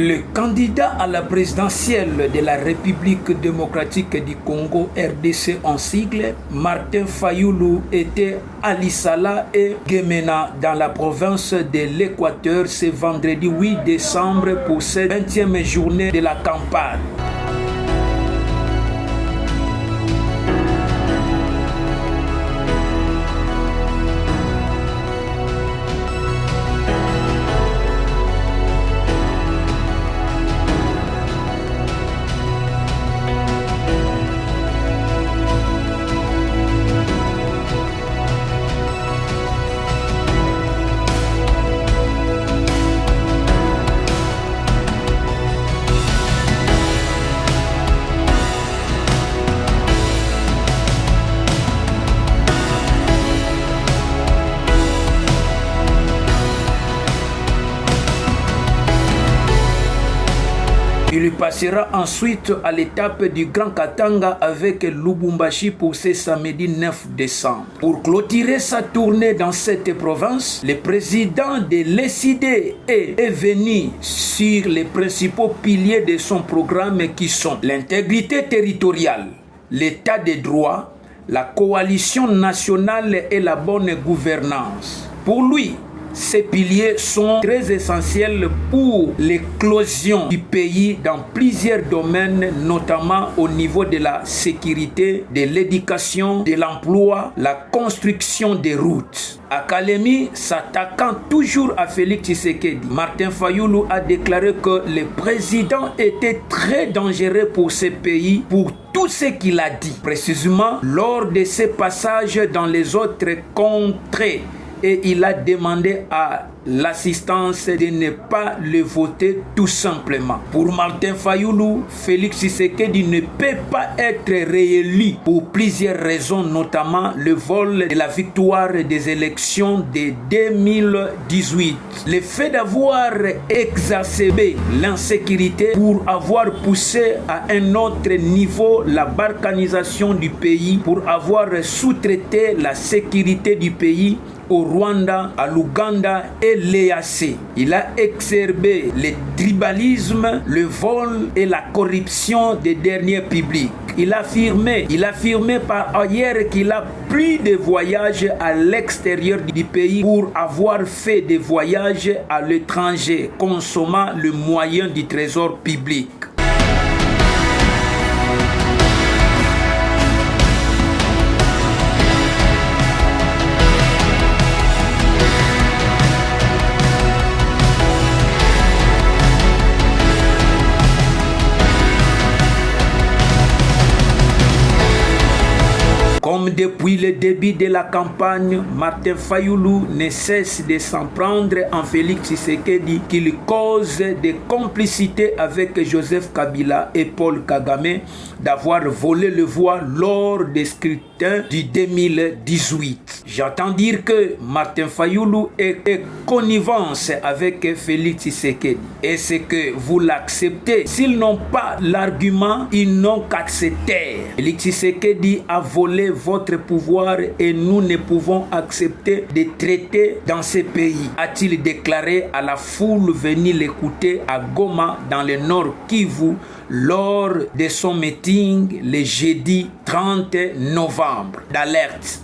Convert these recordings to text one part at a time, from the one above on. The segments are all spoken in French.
Le candidat à la présidentielle de la République démocratique du Congo, RDC en sigle, Martin Fayulu, était à Lisala et Gemena dans la province de l'Équateur ce vendredi 8 décembre pour cette 20e journée de la campagne. Il passera ensuite à l'étape du Grand Katanga avec Lubumbashi pour ce samedi 9 décembre. Pour clôturer sa tournée dans cette province, le président de l'ECD est venu sur les principaux piliers de son programme qui sont l'intégrité territoriale, l'état de droit, la coalition nationale et la bonne gouvernance. Pour lui, ces piliers sont très essentiels pour l'éclosion du pays dans plusieurs domaines, notamment au niveau de la sécurité, de l'éducation, de l'emploi, la construction des routes. À Kalemi, s'attaquant toujours à Félix Tshisekedi, Martin Fayulu a déclaré que le président était très dangereux pour ce pays pour tout ce qu'il a dit, précisément lors de ses passages dans les autres contrées. Et il a demandé à l'assistance de ne pas le voter tout simplement. Pour Martin Fayulu, Félix Tshisekedi ne peut pas être réélu pour plusieurs raisons, notamment le vol de la victoire des élections de 2018. Le fait d'avoir exacerbé l'insécurité pour avoir poussé à un autre niveau la balkanisation du pays, pour avoir sous-traité la sécurité du pays au Rwanda, à l'Ouganda et l'EAC. Il a exacerbé le tribalisme, le vol et la corruption des derniers publics. Il a affirmé par ailleurs qu'il a plus de voyages à l'extérieur du pays pour avoir fait des voyages à l'étranger, consommant le moyen du trésor public. Comme depuis le début de la campagne, Martin Fayulu ne cesse de s'en prendre en Félix Tshisekedi, qu'il cause des complicités avec Joseph Kabila et Paul Kagame, d'avoir volé le voix lors des scrutins du 2018. J'entends dire que Martin Fayulu est connivence avec Félix Tshisekedi. Est-ce que vous l'acceptez? S'ils n'ont pas l'argument, ils n'ont qu'à se taire. Félix Tshisekedi a volé votre pouvoir et nous ne pouvons accepter de traiter dans ce pays, a-t-il déclaré à la foule venue l'écouter à Goma dans le nord Kivu lors de son meeting le jeudi 30 novembre. D'alerte.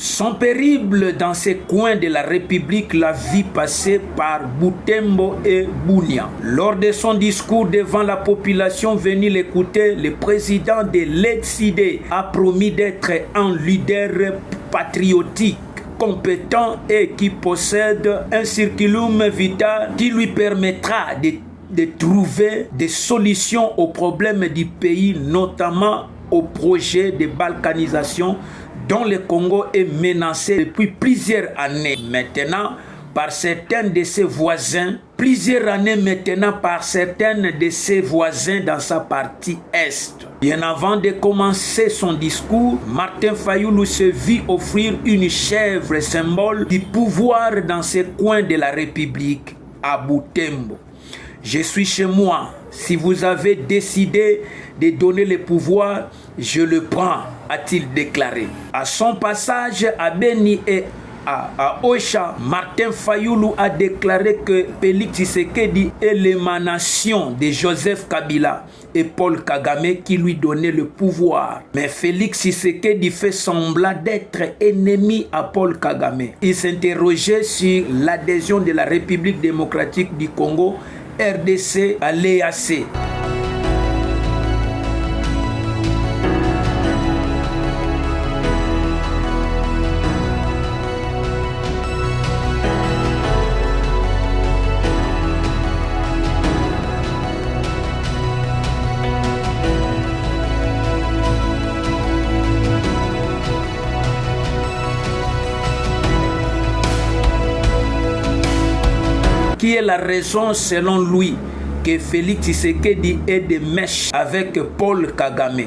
Son périple dans ces coins de la République l'a vu passer par Butembo et Bunia. Lors de son discours devant la population venue l'écouter, le président de l'ECD a promis d'être un leader patriotique, compétent et qui possède un curriculum vitae qui lui permettra de trouver des solutions aux problèmes du pays, notamment au projet de balkanisation dont le Congo est menacé depuis plusieurs années maintenant par certains de ses voisins, dans sa partie Est. Bien avant de commencer son discours, Martin Fayulu se vit offrir une chèvre symbole du pouvoir dans ce coin de la République, à Butembo. Je suis chez moi, Si vous avez décidé de donner le pouvoir, je le prends, a-t-il déclaré. À son passage à Beni et à Ocha, Martin Fayulu a déclaré que Félix Tshisekedi est l'émanation de Joseph Kabila et Paul Kagame qui lui donnaient le pouvoir. Mais Félix Tshisekedi fait semblant d'être ennemi à Paul Kagame. Il s'interrogeait sur l'adhésion de la République démocratique du Congo, RDC, à l'EAC. Qui est la raison selon lui que Félix Tshisekedi est de mèche avec Paul Kagame?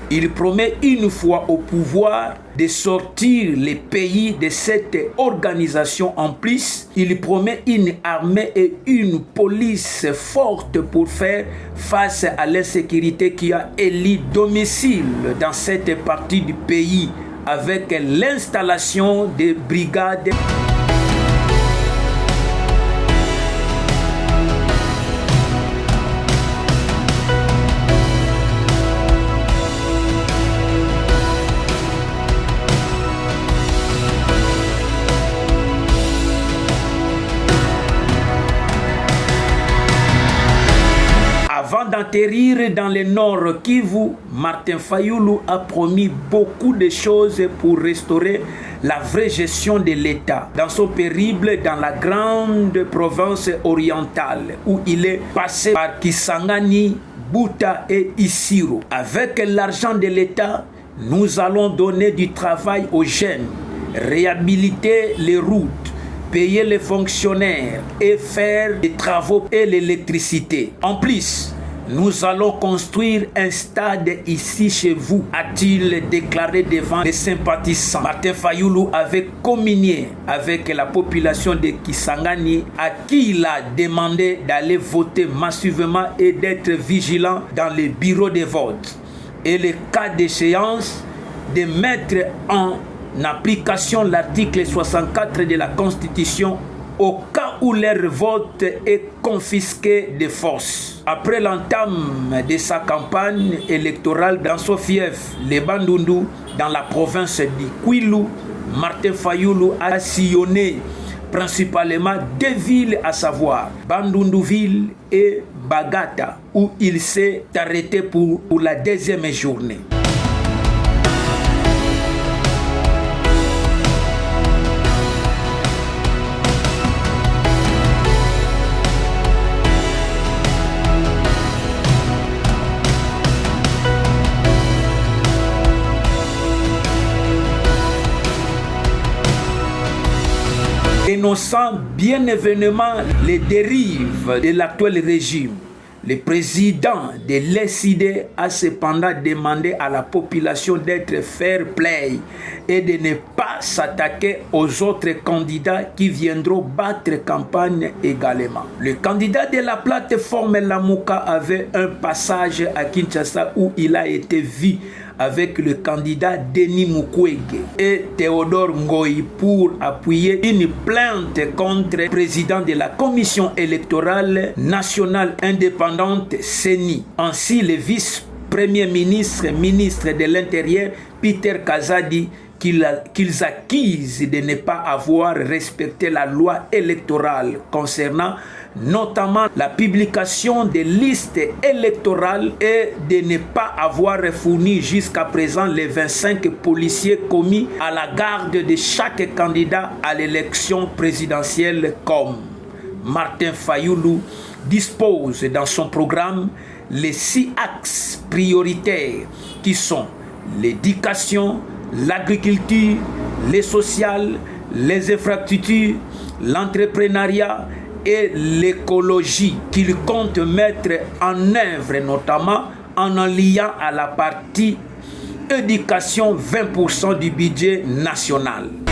Il promet une fois au pouvoir de sortir les pays de cette organisation. En plus, il promet une armée et une police forte pour faire face à l'insécurité qui a élu domicile dans cette partie du pays avec l'installation des brigades. Avant d'atterrir dans le nord Kivu, Martin Fayulu a promis beaucoup de choses pour restaurer la vraie gestion de l'État dans son périple dans la grande province orientale où il est passé par Kisangani, Buta et Isiro. Avec l'argent de l'État, nous allons donner du travail aux jeunes, réhabiliter les routes, payer les fonctionnaires et faire des travaux et l'électricité. En plus, nous allons construire un stade ici chez vous, a-t-il déclaré devant les sympathisants. Martin Fayulu avait communié avec la population de Kisangani à qui il a demandé d'aller voter massivement et d'être vigilant dans les bureaux de vote. Et le cas d'échéance, de mettre en application l'article 64 de la Constitution au cas où leur vote est confisqué de force. Après l'entame de sa campagne électorale dans son fief, le Bandundu, dans la province du Kwilu, Martin Fayulu a sillonné principalement deux villes, à savoir Bandunduville et Bagata, où il s'est arrêté pour la deuxième journée. Dénonçant bien évidemment les dérives de l'actuel régime, le président de l'ESID a cependant demandé à la population d'être fair play et de ne pas s'attaquer aux autres candidats qui viendront battre campagne également. Le candidat de la plateforme Lamuka avait un passage à Kinshasa où il a été vu avec le candidat Denis Mukwege et Théodore Ngoï pour appuyer une plainte contre le président de la Commission électorale nationale indépendante CENI. Ainsi, le vice-premier ministre, ministre de l'Intérieur, Peter Kazadi, qu'ils accusent de ne pas avoir respecté la loi électorale concernant notamment la publication des listes électorales et de ne pas avoir fourni jusqu'à présent les 25 policiers commis à la garde de chaque candidat à l'élection présidentielle comme Martin Fayulu dispose dans son programme les 6 axes prioritaires qui sont l'éducation, l'agriculture, les sociales, les infrastructures, l'entrepreneuriat et l'écologie qu'il compte mettre en œuvre, notamment en liant à la partie éducation 20% du budget national.